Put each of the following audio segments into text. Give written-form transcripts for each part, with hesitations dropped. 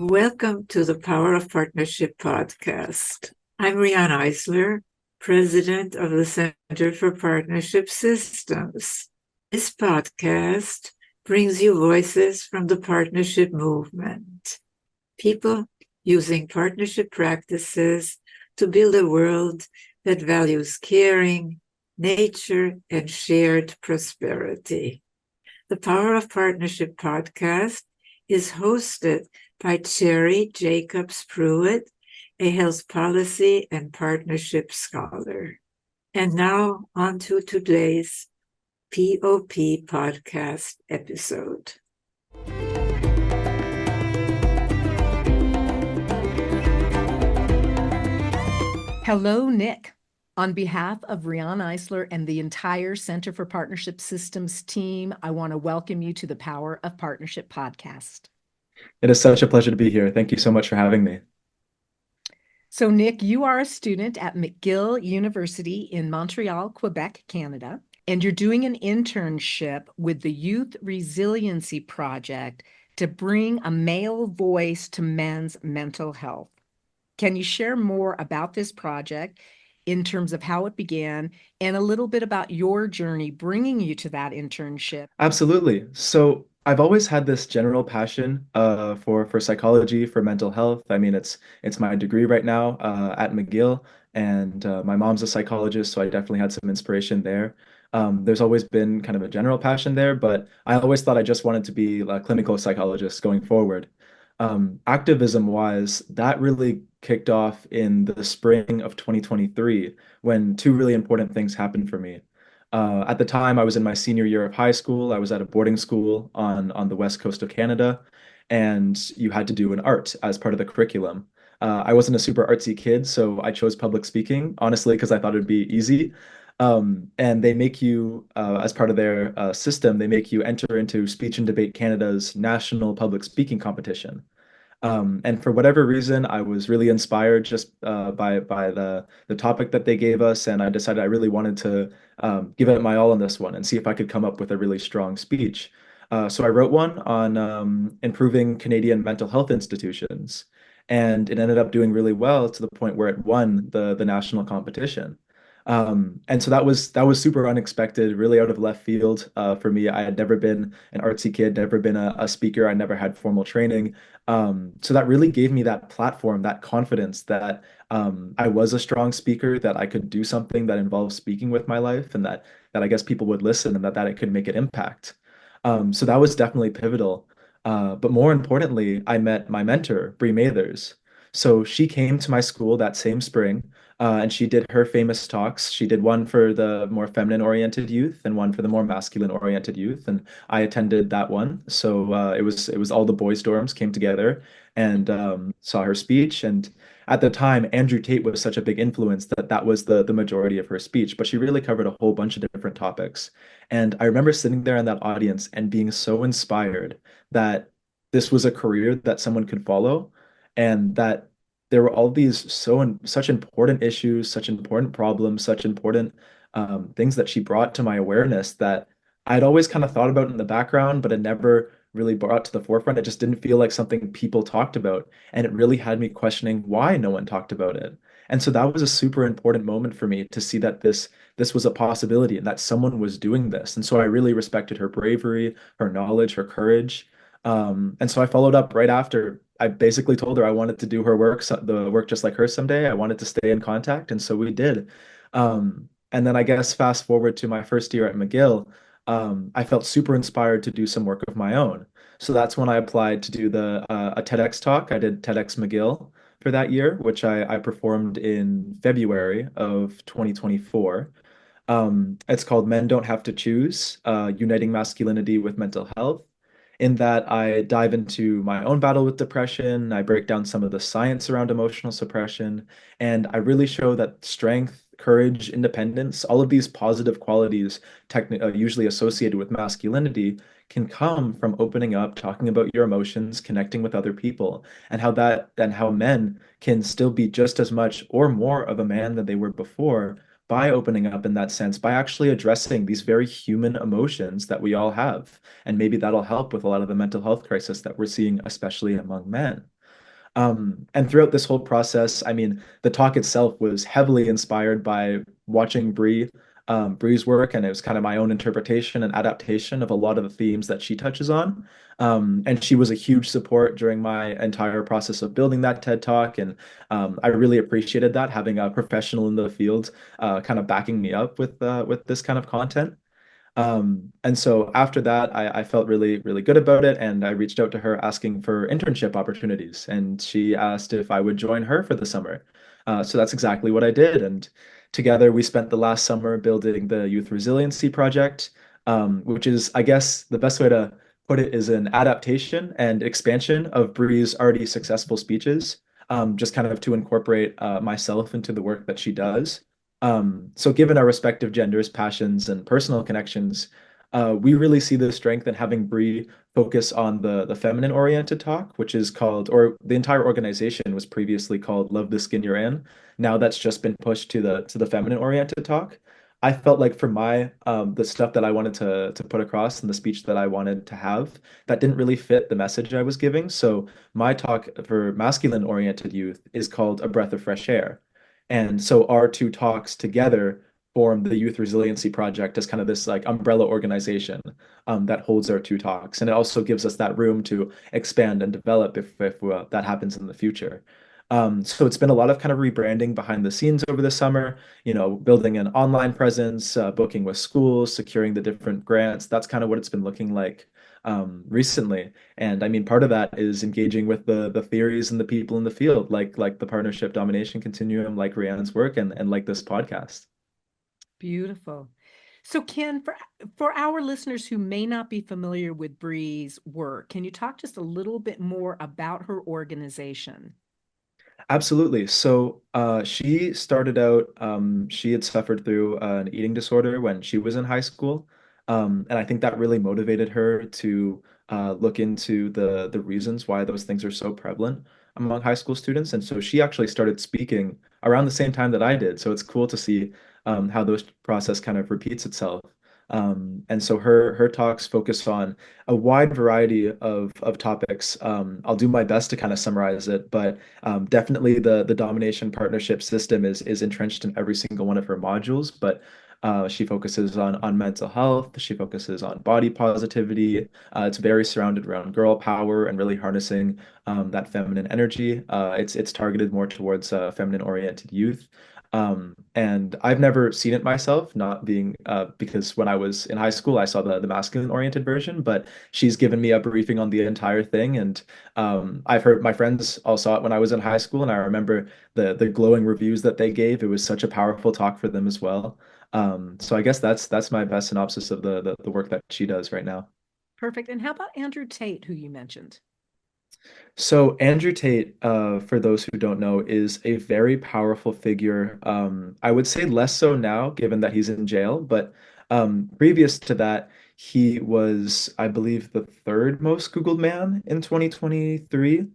Welcome to the Power of Partnership podcast. I'm Riane Eisler, President of the Center for Partnership Systems. This podcast brings you voices from the partnership movement, people using partnership practices to build a world that values caring, nature, and shared prosperity. The Power of Partnership podcast is hosted by Cherry Jacobs Pruitt, a health policy and partnership scholar. And now on to today's POP podcast episode. Hello, Nick. On behalf of Riane Eisler and the entire Center for Partnership Systems team, I want to welcome you to the Power of Partnership podcast. It is such a pleasure to be here. Thank you so much for having me. So, Nick, you are a student at McGill University in Montreal, Quebec, Canada, and you're doing an internship with the Youth Resiliency Project to bring a male voice to men's mental health. Can you share more about this project in terms of how it began and a little bit about your journey bringing you to that internship? Absolutely. So I've always had this general passion for psychology, for mental health. I mean, it's my degree right now at McGill, and my mom's a psychologist, so I definitely had some inspiration there. There's always been kind of a general passion there, but I always thought I just wanted to be a clinical psychologist going forward. Activism-wise, that really kicked off in the spring of 2023 when two really important things happened for me. At the time, I was in my senior year of high school. I was at a boarding school on the west coast of Canada, and you had to do an art as part of the curriculum. I wasn't a super artsy kid, so I chose public speaking, honestly, because I thought it'd be easy. And they make you, as part of their system, they make you enter into Speech and Debate Canada's national public speaking competition. And for whatever reason, I was really inspired just by the topic that they gave us, and I decided I really wanted to give it my all on this one and see if I could come up with a really strong speech. So I wrote one on improving Canadian mental health institutions, and it ended up doing really well to the point where it won the national competition. And so that was super unexpected, really out of left field for me. I had never been an artsy kid, never been a speaker. I never had formal training. So that really gave me that platform, that confidence that I was a strong speaker, that I could do something that involves speaking with my life, and that I guess people would listen, and that it could make an impact. So that was definitely pivotal. But more importantly, I met my mentor, Bree Mathers. So she came to my school that same spring, and she did her famous talks. She did one for the more feminine-oriented youth and one for the more masculine-oriented youth, and I attended that one. So it was all the boys' dorms came together and saw her speech. And at the time, Andrew Tate was such a big influence that that was the majority of her speech. But she really covered a whole bunch of different topics. And I remember sitting there in that audience and being so inspired that this was a career that someone could follow, and that there were all these such important issues, such important problems, such important things that she brought to my awareness that I'd always kind of thought about in the background, but it never really brought to the forefront. It just didn't feel like something people talked about, and it really had me questioning why no one talked about it. And so that was a super important moment for me to see that this was a possibility and that someone was doing this. And so I really respected her bravery, her knowledge, her courage. And so I followed up right after. I basically told her I wanted to do her work, the work just like her someday. I wanted to stay in contact, and so we did. And then I guess fast forward to my first year at McGill, I felt super inspired to do some work of my own. So that's when I applied to do a TEDx talk. I did TEDx McGill for that year, which I performed in February of 2024. It's called Men Don't Have to Choose, Uniting Masculinity with Mental Health. In that, I dive into my own battle with depression. I break down some of the science around emotional suppression, and I really show that strength, courage, independence, all of these positive qualities usually associated with masculinity can come from opening up, talking about your emotions, connecting with other people, and how men can still be just as much or more of a man than they were before by opening up in that sense, by actually addressing these very human emotions that we all have. And maybe that'll help with a lot of the mental health crisis that we're seeing, especially among men. And throughout this whole process, I mean, the talk itself was heavily inspired by watching Bree's work, and it was kind of my own interpretation and adaptation of a lot of the themes that she touches on. And she was a huge support during my entire process of building that TED Talk, and I really appreciated that, having a professional in the field kind of backing me up with this kind of content. And so after that, I felt really, really good about it. And I reached out to her asking for internship opportunities. And she asked if I would join her for the summer. So that's exactly what I did. And together we spent the last summer building the Youth Resiliency Project, which is, I guess, the best way to put it is an adaptation and expansion of Bree's already successful speeches, just kind of to incorporate myself into the work that she does. So given our respective genders, passions, and personal connections, we really see the strength in having Bree focus on the feminine oriented talk, which is called, or the entire organization was previously called Love the Skin You're In. Now that's just been pushed to the feminine oriented talk. I felt like for my the stuff that I wanted to put across and the speech that I wanted to have, that didn't really fit the message I was giving. So my talk for masculine oriented youth is called A Breath of Fresh Air. And so our two talks together form the Youth Resiliency Project as kind of this like umbrella organization that holds our two talks. And it also gives us that room to expand and develop if that happens in the future. So it's been a lot of kind of rebranding behind the scenes over the summer, building an online presence, booking with schools, securing the different grants. That's kind of what it's been looking like recently. And I mean, part of that is engaging with the theories and the people in the field, like the partnership domination continuum, like Riane's work, and like this podcast. Beautiful. So Ken, for our listeners who may not be familiar with Bree's work, can you talk just a little bit more about her organization? Absolutely. So she started out, she had suffered through an eating disorder when she was in high school. And I think that really motivated her to look into the reasons why those things are so prevalent among high school students. And so she actually started speaking around the same time that I did. So it's cool to see how those process kind of repeats itself. And so her talks focus on a wide variety of topics. I'll do my best to kind of summarize it, but definitely the domination partnership system is entrenched in every single one of her modules, but she focuses on mental health. She focuses on body positivity. It's very surrounded around girl power and really harnessing that feminine energy. It's targeted more towards feminine oriented youth. And I've never seen it myself, not being because when I was in high school, I saw the masculine oriented version, but she's given me a briefing on the entire thing. And I've heard my friends all saw it when I was in high school, and I remember the glowing reviews that they gave. It was such a powerful talk for them as well. So I guess that's my best synopsis of the work that she does right now. Perfect. And how about Andrew Tate, who you mentioned? So Andrew Tate, for those who don't know, is a very powerful figure. I would say less so now, given that he's in jail, but previous to that, he was, I believe, the third most Googled man in 2023.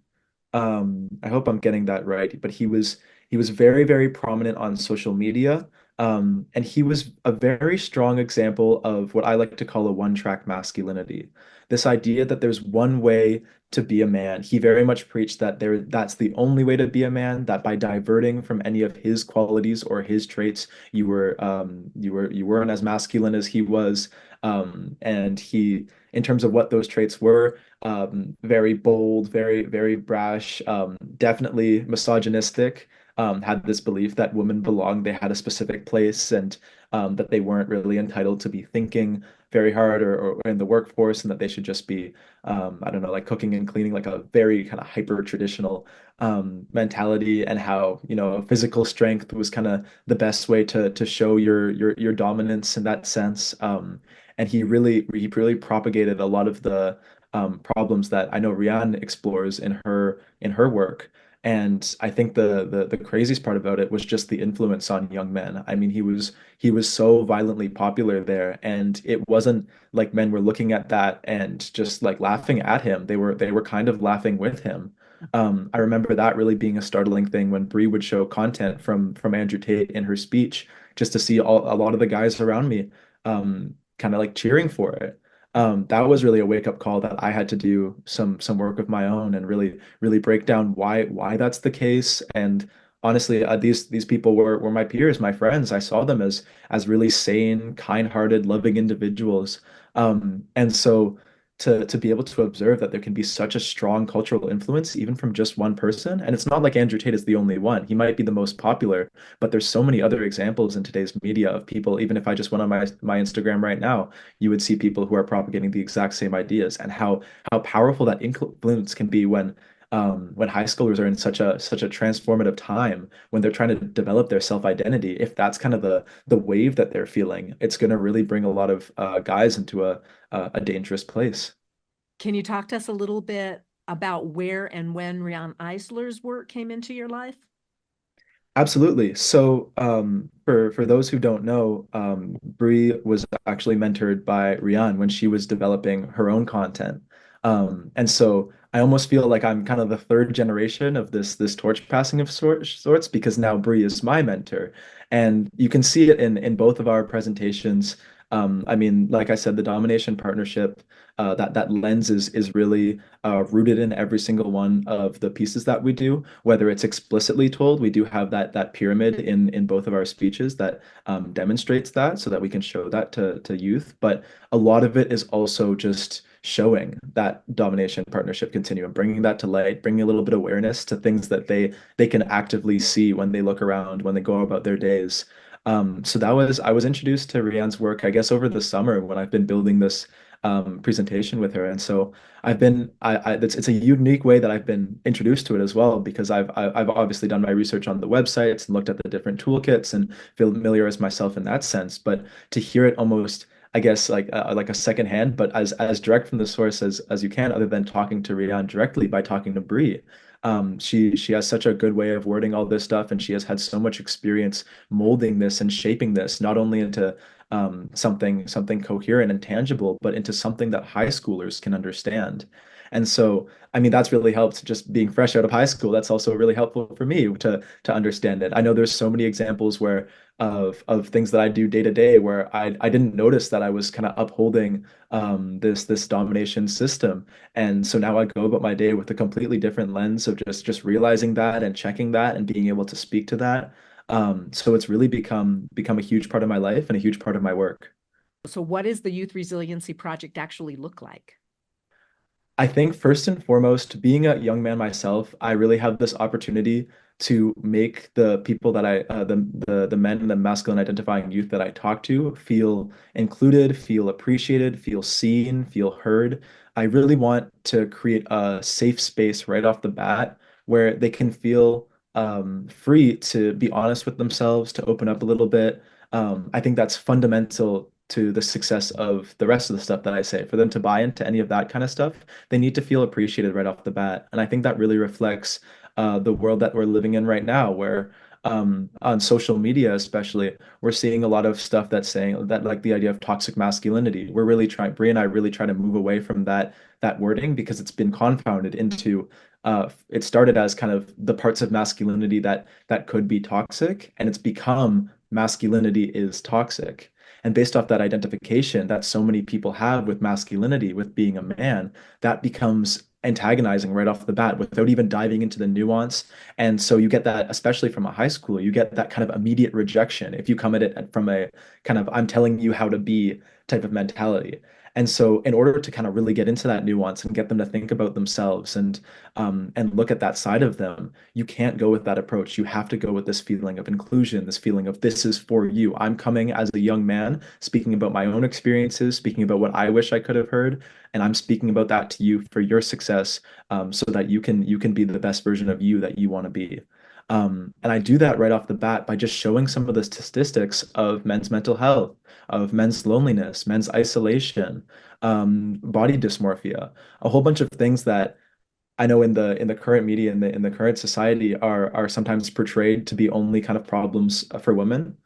I hope I'm getting that right, but he was very, very prominent on social media. And he was a very strong example of what I like to call a one-track masculinity. This idea that there's one way to be a man. He very much preached that that's the only way to be a man, that by diverting from any of his qualities or his traits, you weren't as masculine as he was. And he, in terms of what those traits were, very bold, very, very brash, definitely misogynistic, had this belief that women belonged, they had a specific place, and that they weren't really entitled to be thinking very hard or in the workforce, and that they should just be, I don't know, like cooking and cleaning, like a very kind of hyper traditional mentality, and how, physical strength was kind of the best way to show your dominance in that sense. And he really propagated a lot of the problems that I know Riane explores in her work. And I think the craziest part about it was just the influence on young men. I mean, he was so violently popular there, and it wasn't like men were looking at that and just like laughing at him. They were kind of laughing with him. I remember that really being a startling thing when Bree would show content from Andrew Tate in her speech, just to see a lot of the guys around me kind of like cheering for it. That was really a wake-up call that I had to do some work of my own and really break down why that's the case. And honestly, these people were my peers, my friends. I saw them as really sane, kind-hearted, loving individuals. And so to be able to observe that there can be such a strong cultural influence even from just one person, and it's not like Andrew Tate is the only one. He might be the most popular, but there's so many other examples in today's media of people. Even if I just went on my Instagram right now, you would see people who are propagating the exact same ideas, and how powerful that influence can be when high schoolers are in such a transformative time when they're trying to develop their self-identity. If that's kind of the wave that they're feeling, it's going to really bring a lot of guys into a dangerous place. Can you talk to us a little bit about where and when Riane Eisler's work came into your life? Absolutely. So, for those who don't know, Bree was actually mentored by Rian when she was developing her own content. And so I almost feel like I'm kind of the third generation of this torch passing of sorts because now Bree is my mentor, and you can see it in both of our presentations. I mean, like I said, the domination partnership, that lens is really rooted in every single one of the pieces that we do, whether it's explicitly told. We do have that pyramid in both of our speeches that demonstrates that so that we can show that to youth. But a lot of it is also just showing that domination partnership continuum, bringing that to light, bringing a little bit of awareness to things that they can actively see when they look around, when they go about their days. So I was introduced to Rianne's work, I guess, over the summer when I've been building this presentation with her. And so it's a unique way that I've been introduced to it as well, because I've obviously done my research on the websites and looked at the different toolkits and familiarized myself in that sense. But to hear it almost, I guess, like a second hand, but as direct from the source as you can, other than talking to Rian directly by talking to Bree. She has such a good way of wording all this stuff, and she has had so much experience molding this and shaping this not only into something coherent and tangible, but into something that high schoolers can understand. And so, I mean, that's really helped just being fresh out of high school. That's also really helpful for me to understand it. I know there's so many examples where of things that I do day to day where I didn't notice that I was kind of upholding this domination system. And so now I go about my day with a completely different lens of just realizing that and checking that and being able to speak to that. So it's really become a huge part of my life and a huge part of my work. So, what does the Youth Resiliency Project actually look like? I think first and foremost, being a young man myself, I really have this opportunity to make the people that the men and the masculine identifying youth that I talk to feel included, feel appreciated, feel seen, feel heard. I really want to create a safe space right off the bat where they can feel free to be honest with themselves, to open up a little bit. I think that's fundamental to the success of the rest of the stuff that I say. For them to buy into any of that kind of stuff, they need to feel appreciated right off the bat. And I think that really reflects the world that we're living in right now, where on social media, especially, we're seeing a lot of stuff that's saying that, like the idea of toxic masculinity. We're really trying, Brie and I really try to move away from that wording because it's been confounded into it started as kind of the parts of masculinity that could be toxic, and it's become masculinity is toxic. And based off that identification that so many people have with masculinity, with being a man, that becomes antagonizing right off the bat without even diving into the nuance. And so you get that, especially from a high school, you get that kind of immediate rejection if you come at it from a kind of I'm telling you how to be type of mentality. And so, in order to kind of really get into that nuance and get them to think about themselves and look at that side of them, you can't go with that approach. You have to go with this feeling of inclusion, this feeling of this is for you. I'm coming as a young man, speaking about my own experiences, speaking about what I wish I could have heard, and I'm speaking about that to you for your success, so that you can be the best version of you that you want to be. And I do that right off the bat by just showing some of the statistics of men's mental health, of men's loneliness, men's isolation, body dysmorphia, a whole bunch of things that I know in the current media in the current society are sometimes portrayed to be only kind of problems for women.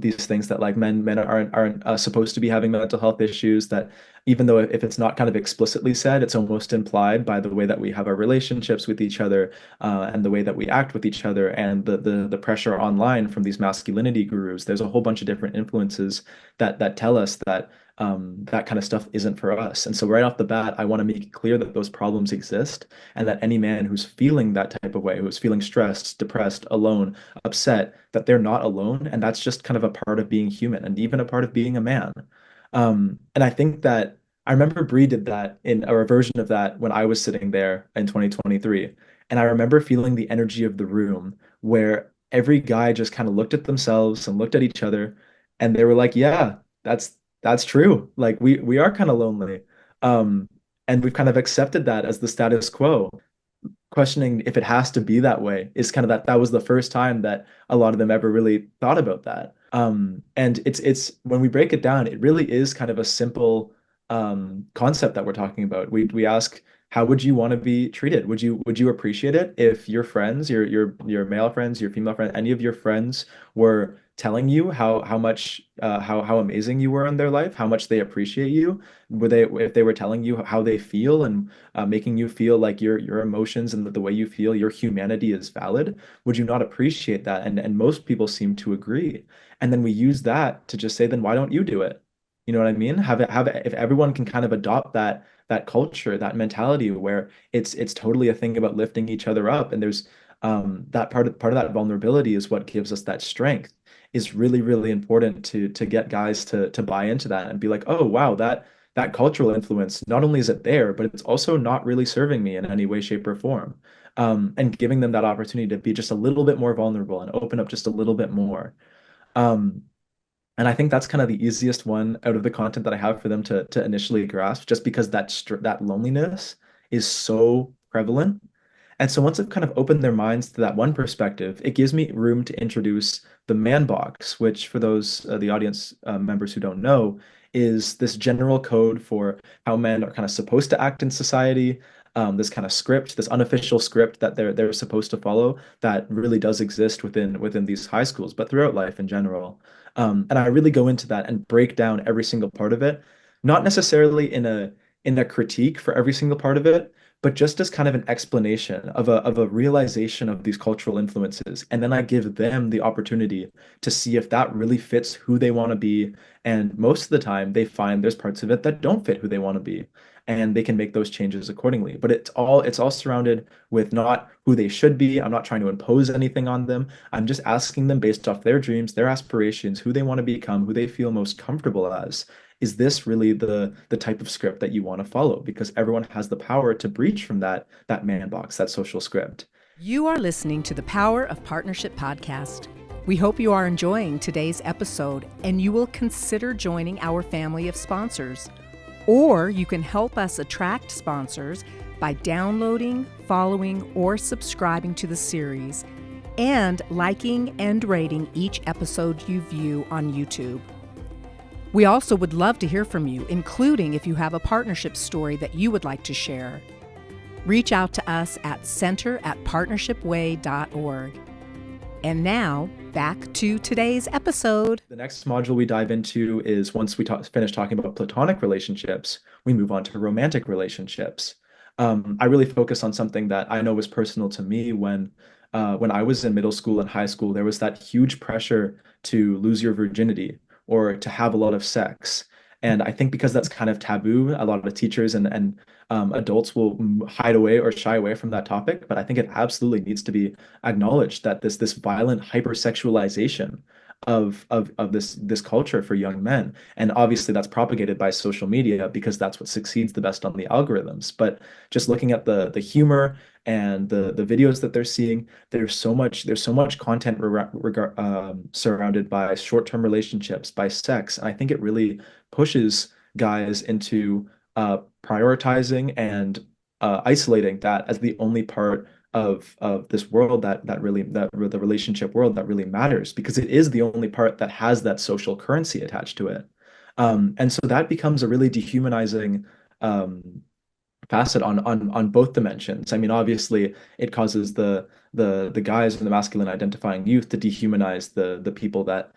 These things that like men aren't supposed to be having mental health issues, that even though if it's not kind of explicitly said, it's almost implied by the way that we have our relationships with each other, and the way that we act with each other, and the pressure online from these masculinity gurus. There's a whole bunch of different influences that tell us that that kind of stuff isn't for us. And so right off the bat, I want to make it clear that those problems exist and that any man who's feeling that type of way, who's feeling stressed, depressed, alone, upset, that they're not alone. And that's just kind of a part of being human and even a part of being a man. And I think that I remember Bree did that in or a version of that when I was sitting there in 2023. And I remember feeling the energy of the room where every guy just kind of looked at themselves and looked at each other and they were like, yeah, that's true. Like we are kind of lonely. Um, and we've kind of accepted that as the status quo. Questioning if it has to be that way is kind of that was the first time that a lot of them ever really thought about that. And it's when we break it down, it really is kind of a simple concept that we're talking about. We ask, how would you want to be treated? Would you appreciate it if your friends, your male friends, your female friends, any of your friends were telling you how much how amazing you were in their life, how much they appreciate you? Would they if they were telling you how they feel and making you feel like your emotions and the way you feel, your humanity is valid? Would you not appreciate that? And most people seem to agree. And then we use that to just say, then why don't you do it? You know what I mean? Have it if everyone can kind of adopt that culture, that mentality where it's totally a thing about lifting each other up, and there's that part of that vulnerability is what gives us that strength. Is really, really important to get guys to buy into that and be like, oh wow, that cultural influence, not only is it there, but it's also not really serving me in any way, shape, or form. And giving them that opportunity to be just a little bit more vulnerable and open up just a little bit more. Um, and I think that's kind of the easiest one out of the content that I have for them to initially grasp, just because that loneliness is so prevalent. And so once I've kind of opened their minds to that one perspective, it gives me room to introduce the man box, which for those the audience members who don't know, is this general code for how men are kind of supposed to act in society. This kind of script, this unofficial script that they're supposed to follow, that really does exist within these high schools, but throughout life in general. And I really go into that and break down every single part of it, not necessarily in a critique for every single part of it, but just as kind of an explanation of a realization of these cultural influences. And then I give them the opportunity to see if that really fits who they want to be. And most of the time, they find there's parts of it that don't fit who they want to be. And they can make those changes accordingly. But it's all surrounded with not who they should be. I'm not trying to impose anything on them. I'm just asking them based off their dreams, their aspirations, who they want to become, who they feel most comfortable as. Is this really the type of script that you want to follow? Because everyone has the power to breach from that man box, that social script. You are listening to the Power of Partnership podcast. We hope you are enjoying today's episode and you will consider joining our family of sponsors. Or you can help us attract sponsors by downloading, following, or subscribing to the series and liking and rating each episode you view on YouTube. We also would love to hear from you, including if you have a partnership story that you would like to share. Reach out to us at center@partnershipway.org. And now, back to today's episode. The next module we dive into is once we finish talking about platonic relationships, we move on to romantic relationships. I really focus on something that I know was personal to me when I was in middle school and high school. There was that huge pressure to lose your virginity or to have a lot of sex. And I think because that's kind of taboo, a lot of teachers and adults will hide away or shy away from that topic. But I think it absolutely needs to be acknowledged that this violent hypersexualization of this culture for young men, and obviously that's propagated by social media because that's what succeeds the best on the algorithms. But just looking at the humor and the videos that they're seeing, there's so much content surrounded by short-term relationships, by sex, and I think it really pushes guys into prioritizing and isolating that as the only part of this world that really that the relationship world that really matters, because it is the only part that has that social currency attached to it. And so that becomes a really dehumanizing facet on both dimensions. I mean, obviously, it causes the guys and the masculine identifying youth to dehumanize the people that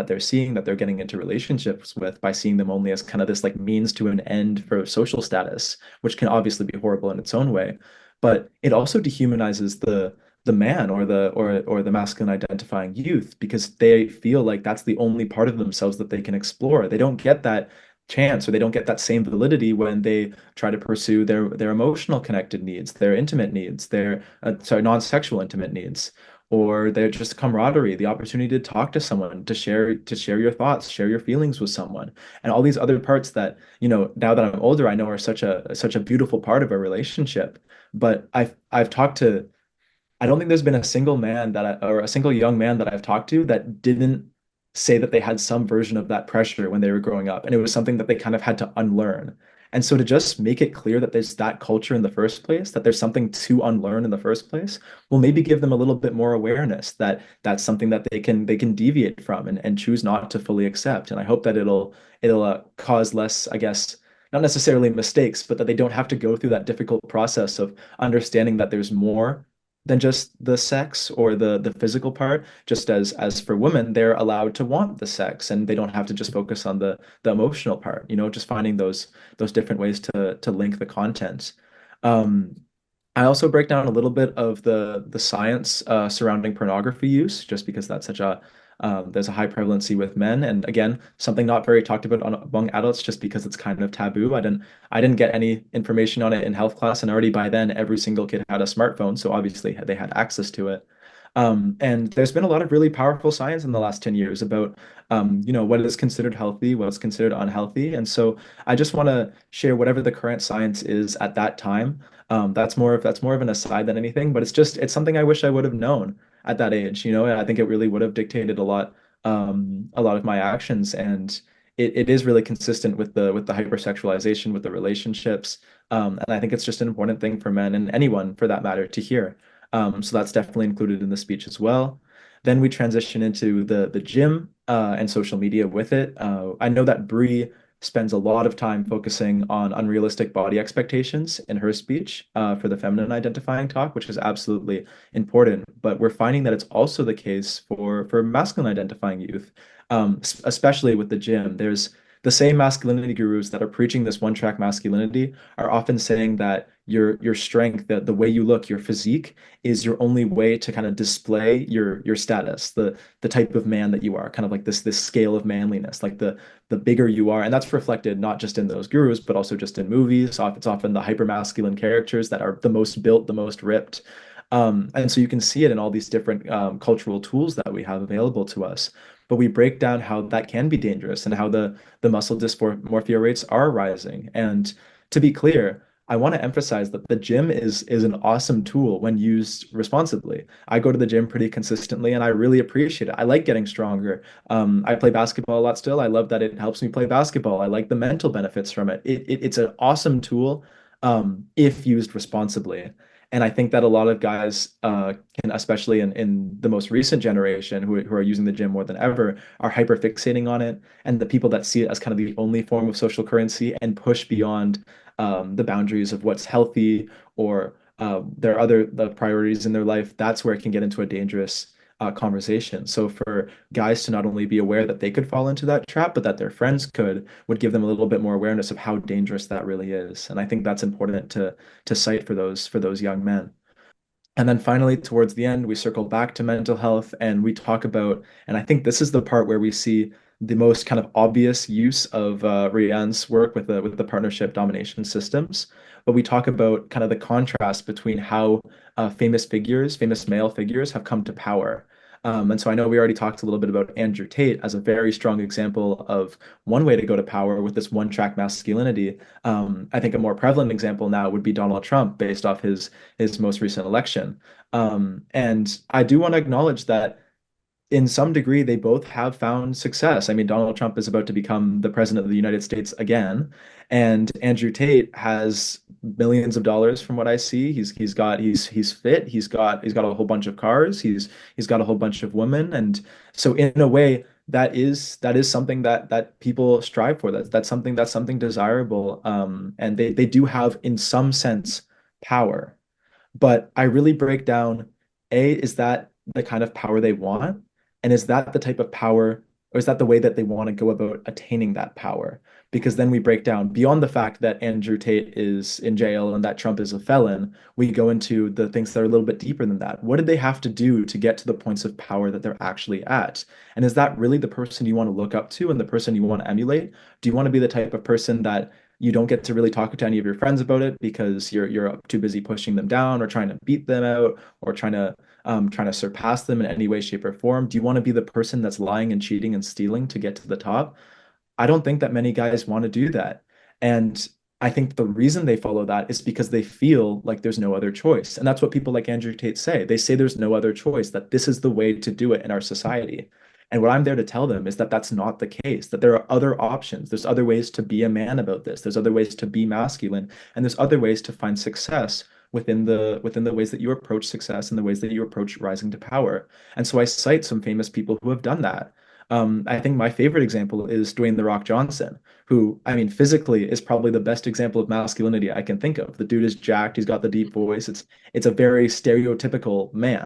they're seeing, that they're getting into relationships with, by seeing them only as kind of this like means to an end for social status, which can obviously be horrible in its own way. But it also dehumanizes the man or the masculine identifying youth, because they feel like that's the only part of themselves that they can explore. They don't get chance, or they don't get that same validity when they try to pursue their emotional connected needs, their intimate needs, their non-sexual intimate needs, or they're just camaraderie, the opportunity to talk to someone, to share your thoughts, share your feelings with someone, and all these other parts that, now that I'm older, I know are such a beautiful part of a relationship. But I've talked to I don't think there's been a single man or a single young man that I've talked to that didn't say that they had some version of that pressure when they were growing up, and it was something that they kind of had to unlearn. And so to just make it clear that there's that culture in the first place, that there's something to unlearn in the first place, will maybe give them a little bit more awareness that that's something that they can deviate from and choose not to fully accept. And I hope that it'll cause less, I guess, not necessarily mistakes, but that they don't have to go through that difficult process of understanding that there's more than just the sex or the physical part. Just as for women, they're allowed to want the sex, and they don't have to just focus on the emotional part, just finding those different ways to link the content. um I also break down a little bit of the science surrounding pornography use, just because that's such a there's a high prevalency with men, and again, something not very talked about among adults, just because it's kind of taboo. I didn't get any information on it in health class, and already by then every single kid had a smartphone, so obviously they had access to it. And there's been a lot of really powerful science in the last 10 years about, what is considered healthy, what is considered unhealthy. And so I just want to share whatever the current science is at that time. That's more of an aside than anything, but it's something I wish I would have known at that age, and I think it really would have dictated a lot of my actions. And it is really consistent with the hypersexualization, with the relationships. And I think it's just an important thing for men and anyone for that matter to hear. So that's definitely included in the speech as well. Then we transition into the gym and social media with it. I know that Bree spends a lot of time focusing on unrealistic body expectations in her speech for the feminine identifying talk, which is absolutely important. But we're finding that it's also the case for masculine identifying youth, especially with the gym. There's the same masculinity gurus that are preaching this one-track masculinity are often saying that your strength, the way you look, your physique is your only way to kind of display your status, the type of man that you are, kind of like this scale of manliness, like the bigger you are. And that's reflected not just in those gurus, but also just in movies. It's often the hyper-masculine characters that are the most built, the most ripped. And so you can see it in all these different cultural tools that we have available to us. But we break down how that can be dangerous and how the muscle dysmorphia rates are rising. And to be clear, I want to emphasize that the gym is an awesome tool when used responsibly. I go to the gym pretty consistently, and I really appreciate it. I like getting stronger. I play basketball a lot still. I love that it helps me play basketball. I like the mental benefits from it. It's an awesome tool if used responsibly. And I think that a lot of guys can, especially in the most recent generation who are using the gym more than ever, are hyper fixating on it. And the people that see it as kind of the only form of social currency and push beyond the boundaries of what's healthy or the priorities in their life, that's where it can get into a dangerous conversation. So for guys to not only be aware that they could fall into that trap, but that their friends would give them a little bit more awareness of how dangerous that really is. And I think that's important to cite for those young men. And then finally, towards the end, we circle back to mental health and we talk about, and I think this is the part where we see the most kind of obvious use of Riane's work with the partnership domination systems. But we talk about kind of the contrast between how famous male figures have come to power. And so I know we already talked a little bit about Andrew Tate as a very strong example of one way to go to power with this one-track masculinity. I think a more prevalent example now would be Donald Trump, based off his most recent election. And I do want to acknowledge that in some degree, they both have found success. I mean, Donald Trump is about to become the president of the United States again, and Andrew Tate has millions of dollars from what I see. He's fit. He's got a whole bunch of cars. He's got a whole bunch of women, and so in a way, that is something that people strive for. That's something desirable. And they do have, in some sense, power. But I really break down, is that the kind of power they want? And is that the type of power, or is that the way that they want to go about attaining that power? because then we break down beyond the fact that Andrew Tate is in jail and that Trump is a felon. We go into the things that are a little bit deeper than that. What did they have to do to get to the points of power that they're actually at? And is that really the person you want to look up to and the person you want to emulate? Do you want to be the type of person that you don't get to really talk to any of your friends about it because you're too busy pushing them down or trying to beat them out or trying to surpass them in any way, shape, or form? Do you want to be the person that's lying and cheating and stealing to get to the top? I don't think that many guys want to do that. And I think the reason they follow that is because they feel like there's no other choice. And that's what people like Andrew Tate say. They say there's no other choice, that this is the way to do it in our society. And what I'm there to tell them is that that's not the case, that there are other options. There's other ways to be a man about this. There's other ways to be masculine. And there's other ways to find success within the ways that you approach success and the ways that you approach rising to power. And so I cite some famous people who have done that. I think my favorite example is Dwayne "The Rock" Johnson, who, I mean, physically is probably the best example of masculinity I can think of. The dude is jacked, he's got the deep voice. It's a very stereotypical man.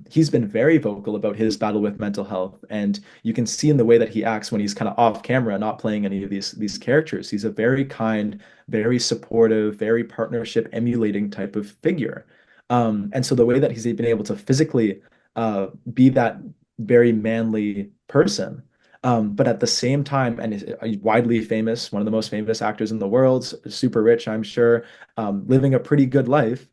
He's been very vocal about his battle with mental health, and you can see in the way that he acts when he's kind of off camera, not playing any of these characters. He's a very kind, very supportive, very partnership emulating type of figure. And so the way that he's been able to physically be that very manly person, but at the same time, and is widely famous, one of the most famous actors in the world, super rich, I'm sure, living a pretty good life.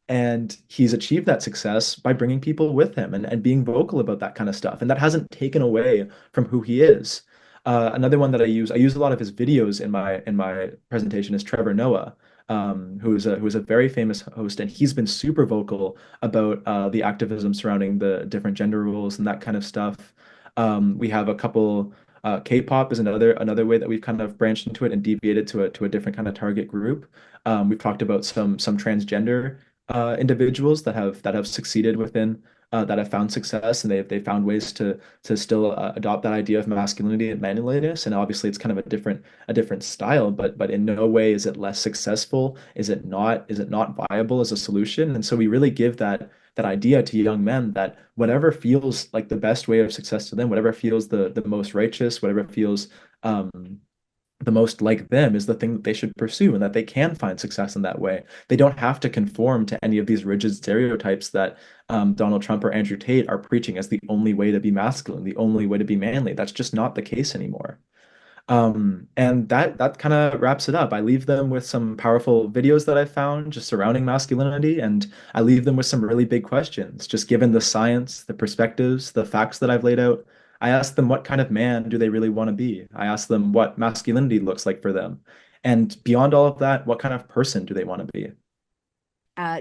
And he's achieved that success by bringing people with him and being vocal about that kind of stuff. And that hasn't taken away from who he is. Another one that I use a lot of his videos in my presentation is Trevor Noah, who is a very famous host, and he's been super vocal about the activism surrounding the different gender roles and that kind of stuff. We have a couple. K-pop is another way that we've kind of branched into it and deviated to a different kind of target group. We've talked about some transgender individuals that have succeeded within that have found success, and they found ways to still adopt that idea of masculinity and manliness. And obviously it's kind of a different style, but in no way is it less successful. Is it not viable as a solution? And so we really give that idea to young men that whatever feels like the best way of success to them, whatever feels the most righteous, whatever feels the most like them, is the thing that they should pursue, and that they can find success in that way. They don't have to conform to any of these rigid stereotypes that Donald Trump or Andrew Tate are preaching as the only way to be masculine, the only way to be manly. That's just not the case anymore. And that kind of wraps it up. I leave them with some powerful videos that I found just surrounding masculinity, and I leave them with some really big questions. Just given the science, the perspectives, the facts that I've laid out, I ask them what kind of man do they really want to be? I ask them what masculinity looks like for them. And beyond all of that, what kind of person do they want to be?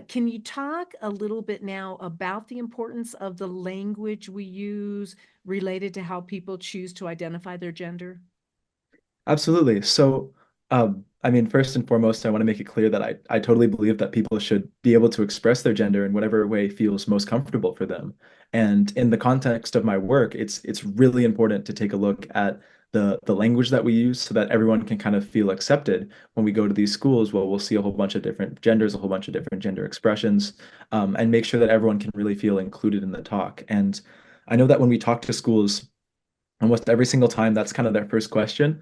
Can you talk a little bit now about the importance of the language we use related to how people choose to identify their gender? Absolutely. So, I mean, first and foremost, I want to make it clear that I totally believe that people should be able to express their gender in whatever way feels most comfortable for them. And in the context of my work, it's really important to take a look at the language that we use so that everyone can kind of feel accepted when we go to these schools. Well, we'll see a whole bunch of different genders, a whole bunch of different gender expressions, and make sure that everyone can really feel included in the talk. And I know that when we talk to schools, almost every single time, that's kind of their first question.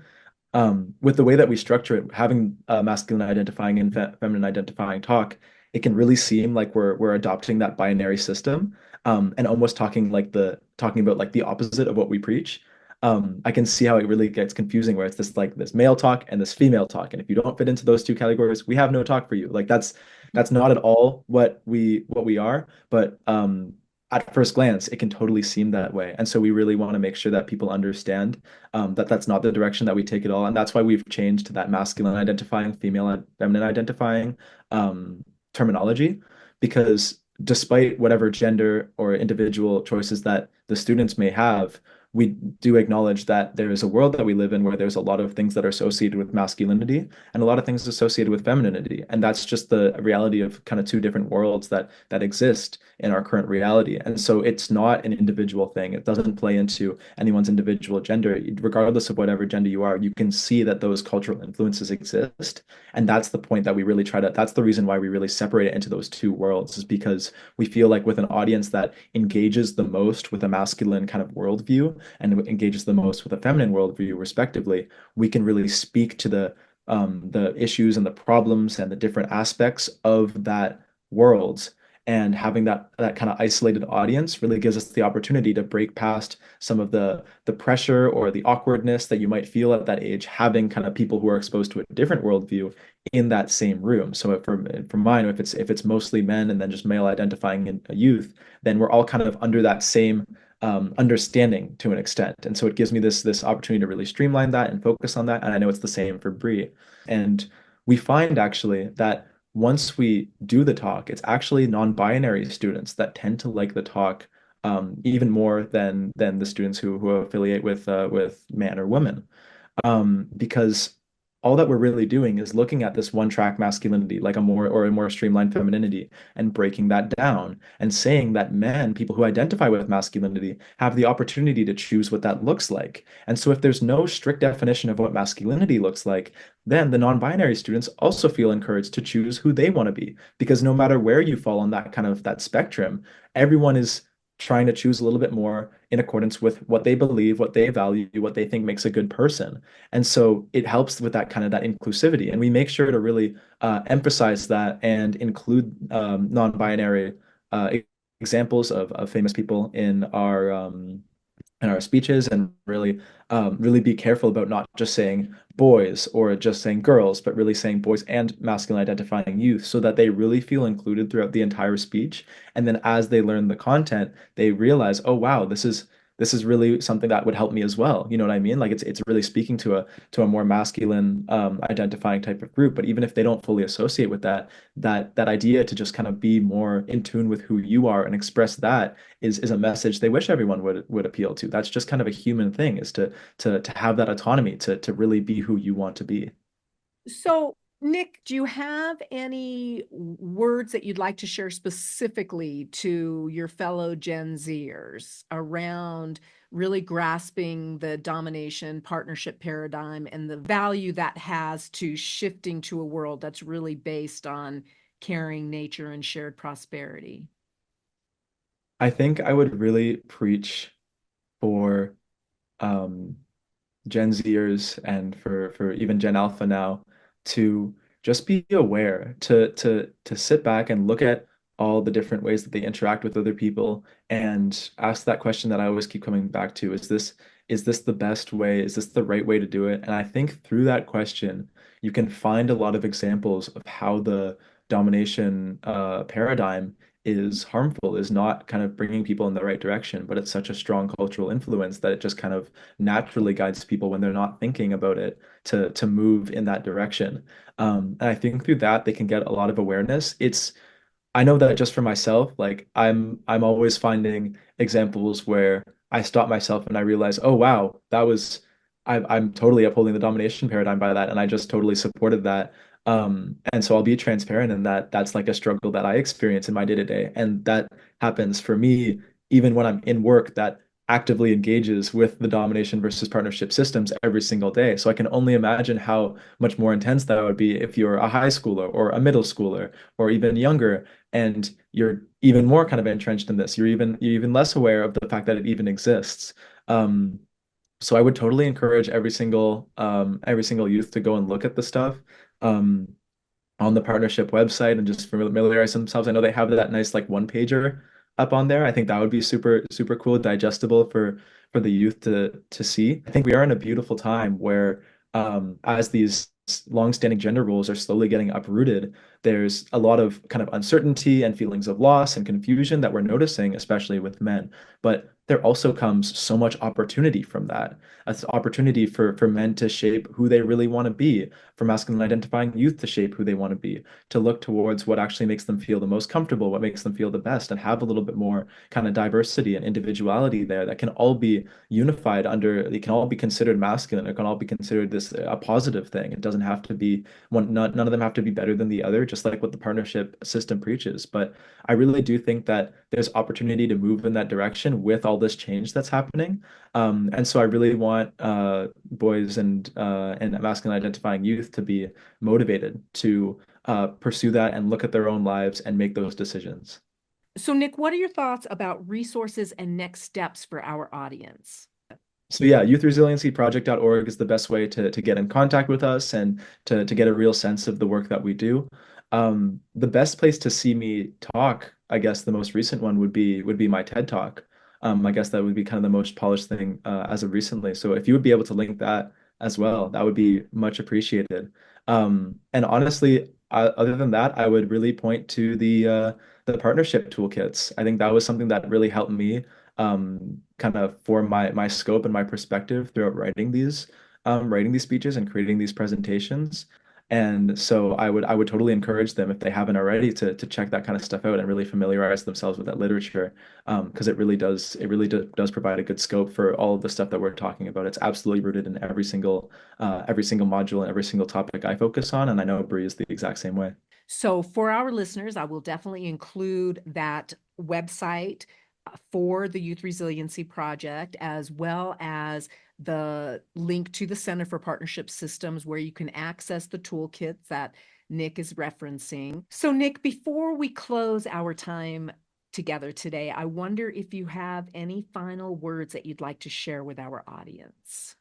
With the way that we structure it, having masculine identifying and feminine identifying talk, it can really seem like we're adopting that binary system, and almost talking about like the opposite of what we preach. I can see how it really gets confusing, where it's this male talk and this female talk, and if you don't fit into those two categories, we have no talk for you. Like that's not at all what we are, but at first glance, it can totally seem that way. And so we really want to make sure that people understand that that's not the direction that we take it all. And that's why we've changed to that masculine identifying, female and feminine identifying terminology, because despite whatever gender or individual choices that the students may have, we do acknowledge that there is a world that we live in where there's a lot of things that are associated with masculinity and a lot of things associated with femininity. And that's just the reality of kind of two different worlds that exist in our current reality. And so it's not an individual thing. It doesn't play into anyone's individual gender. Regardless of whatever gender you are, you can see that those cultural influences exist. And that's the point that we really that's the reason why we really separate it into those two worlds, is because we feel like with an audience that engages the most with a masculine kind of worldview, and engages the most with a feminine worldview, respectively, we can really speak to the issues and the problems and the different aspects of that world. And having that kind of isolated audience really gives us the opportunity to break past some of the pressure or the awkwardness that you might feel at that age, having kind of people who are exposed to a different worldview in that same room. So for mine, if it's mostly men and then just male identifying in a youth, then we're all kind of under that same understanding to an extent. And so it gives me this opportunity to really streamline that and focus on that. And I know it's the same for Bree. And we find actually that once we do the talk, it's actually non-binary students that tend to like the talk even more than the students who affiliate with man or woman, because all that we're really doing is looking at this one track masculinity, like a more streamlined femininity, and breaking that down and saying that men, people who identify with masculinity, have the opportunity to choose what that looks like. And so if there's no strict definition of what masculinity looks like, then the non-binary students also feel encouraged to choose who they want to be, because no matter where you fall on that kind of that spectrum, everyone is trying to choose a little bit more in accordance with what they believe, what they value, what they think makes a good person. And so it helps with that kind of that inclusivity. And we make sure to really emphasize that and include non-binary examples of famous people in our speeches, and really be careful about not just saying boys or just saying girls, but really saying boys and masculine identifying youth, so that they really feel included throughout the entire speech. And then as they learn the content, they realize, oh wow, this is really something that would help me as well. You know what I mean? Like it's really speaking to a more masculine identifying type of group. But even if they don't fully associate with that idea to just kind of be more in tune with who you are and express that is a message they wish everyone would appeal to. That's just kind of a human thing, is to have that autonomy to really be who you want to be. So, Nick, do you have any words that you'd like to share specifically to your fellow Gen Zers around really grasping the domination partnership paradigm and the value that has to shifting to a world that's really based on caring nature and shared prosperity? I think I would really preach for um, Gen Zers and for even Gen Alpha now, to just be aware, to sit back and look at all the different ways that they interact with other people and ask that question that I always keep coming back to: is this the best way? Is this the right way to do it? And I think through that question, you can find a lot of examples of how the domination paradigm is harmful, is not kind of bringing people in the right direction, but it's such a strong cultural influence that it just kind of naturally guides people when they're not thinking about it to move in that direction. And I think through that they can get a lot of awareness. I know that just for myself, like I'm always finding examples where I stop myself and I realize, oh wow, I'm totally upholding the domination paradigm by that, and I just totally supported that. And so I'll be transparent in that that's like a struggle that I experience in my day-to-day. And that happens for me even when I'm in work that actively engages with the domination versus partnership systems every single day. So I can only imagine how much more intense that would be if you're a high schooler or a middle schooler or even younger, and you're even more kind of entrenched in this. You're even less aware of the fact that it even exists. Um, so I would totally encourage every single youth to go and look at the stuff um, on the partnership website and just familiarize themselves. I know they have that nice like one pager up on there. I think that would be super super cool, digestible for the youth to see. I think we are in a beautiful time where as these long-standing gender roles are slowly getting uprooted, there's a lot of kind of uncertainty and feelings of loss and confusion that we're noticing, especially with men. But there also comes so much opportunity from that. It's opportunity for men to shape who they really want to be, for masculine identifying youth to shape who they want to be, to look towards what actually makes them feel the most comfortable, what makes them feel the best, and have a little bit more kind of diversity and individuality there that can all be unified under, it can all be considered masculine, it can all be considered this a positive thing. It doesn't have to be one, none of them have to be better than the other, just like what the partnership system preaches. But I really do think that there's opportunity to move in that direction with all this change that's happening. And so I really want boys and masculine identifying youth to be motivated to pursue that and look at their own lives and make those decisions. So, Nick, what are your thoughts about resources and next steps for our audience? So yeah, youthresiliencyproject.org is the best way to get in contact with us and to get a real sense of the work that we do. The best place to see me talk, I guess the most recent one would be my TED Talk. I guess that would be kind of the most polished thing as of recently. So if you would be able to link that as well, that would be much appreciated. And honestly, other than that, I would really point to the partnership toolkits. I think that was something that really helped me kind of form my scope and my perspective throughout writing these speeches and creating these presentations. And so I would totally encourage them if they haven't already to check that kind of stuff out and really familiarize themselves with that literature, because it really does provide a good scope for all of the stuff that we're talking about. It's absolutely rooted in every single module and every single topic I focus on, and I know Bree is the exact same way. So for our listeners, I will definitely include that website for the Youth Resiliency Project, as well as the link to the Center for Partnership Systems, where you can access the toolkits that Nick is referencing. So Nick, before we close our time together today, I wonder if you have any final words that you'd like to share with our audience.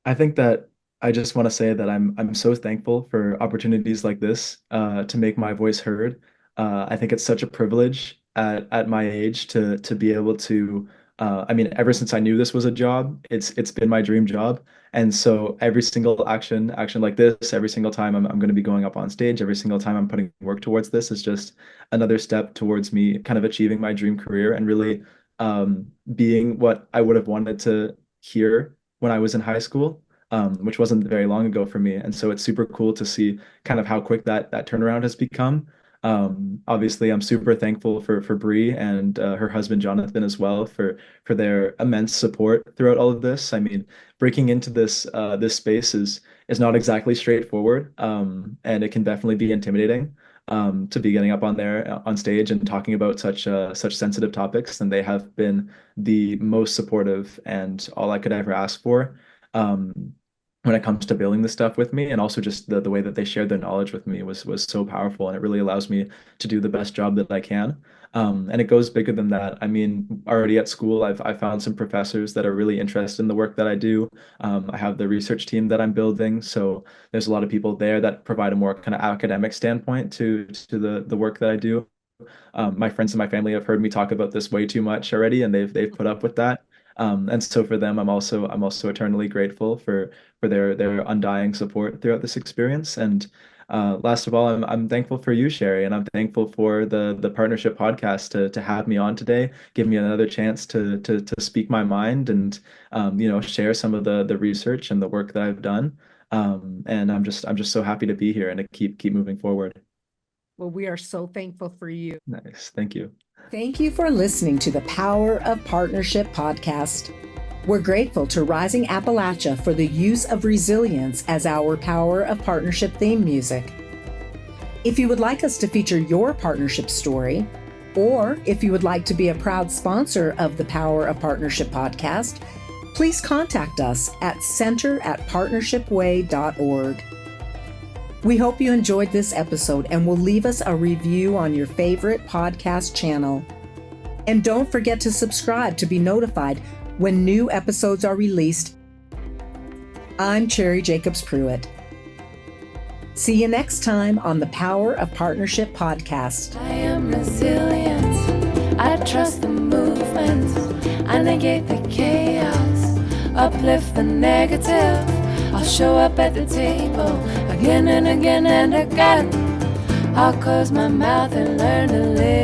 I think that I just want to say that I'm so thankful for opportunities like this to make my voice heard. I think it's such a privilege at my age to be able to. I mean, ever since I knew this was a job, it's been my dream job. And so every single action like this, every single time I'm going to be going up on stage, every single time I'm putting work towards this is just another step towards me kind of achieving my dream career and really being what I would have wanted to hear when I was in high school, which wasn't very long ago for me. And so it's super cool to see kind of how quick that turnaround has become. Obviously, I'm super thankful for Bree and her husband Jonathan as well for their immense support throughout all of this. I mean, breaking into this space is not exactly straightforward, and it can definitely be intimidating. To be getting up on there on stage and talking about such sensitive topics, and they have been the most supportive and all I could ever ask for when it comes to building this stuff with me. And also just the way that they shared their knowledge with me was so powerful, and it really allows me to do the best job that I can. And it goes bigger than that. I mean, already at school, I've found some professors that are really interested in the work that I do. I have the research team that I'm building, so there's a lot of people there that provide a more kind of academic standpoint to the work that I do. My friends and my family have heard me talk about this way too much already, and they've put up with that. And so for them, I'm also eternally grateful for their undying support throughout this experience. And last of all, I'm thankful for you, Sherry, and I'm thankful for the partnership podcast to have me on today, give me another chance to speak my mind and share some of the research and the work that I've done. And I'm just so happy to be here and to keep moving forward. Well, we are so thankful for you. Nice. Thank you. Thank you for listening to the Power of Partnership podcast. We're grateful to Rising Appalachia for the use of resilience as our Power of Partnership theme music. If you would like us to feature your partnership story, or if you would like to be a proud sponsor of the Power of Partnership podcast, please contact us at center@partnershipway.org. We hope you enjoyed this episode and will leave us a review on your favorite podcast channel. And don't forget to subscribe to be notified when new episodes are released. I'm Cherry Jacobs Pruitt. See you next time on the Power of Partnership podcast. I am resilient. I trust the movement. I negate the chaos. Uplift the negative. I'll show up at the table again and again and again. I'll close my mouth and learn to live.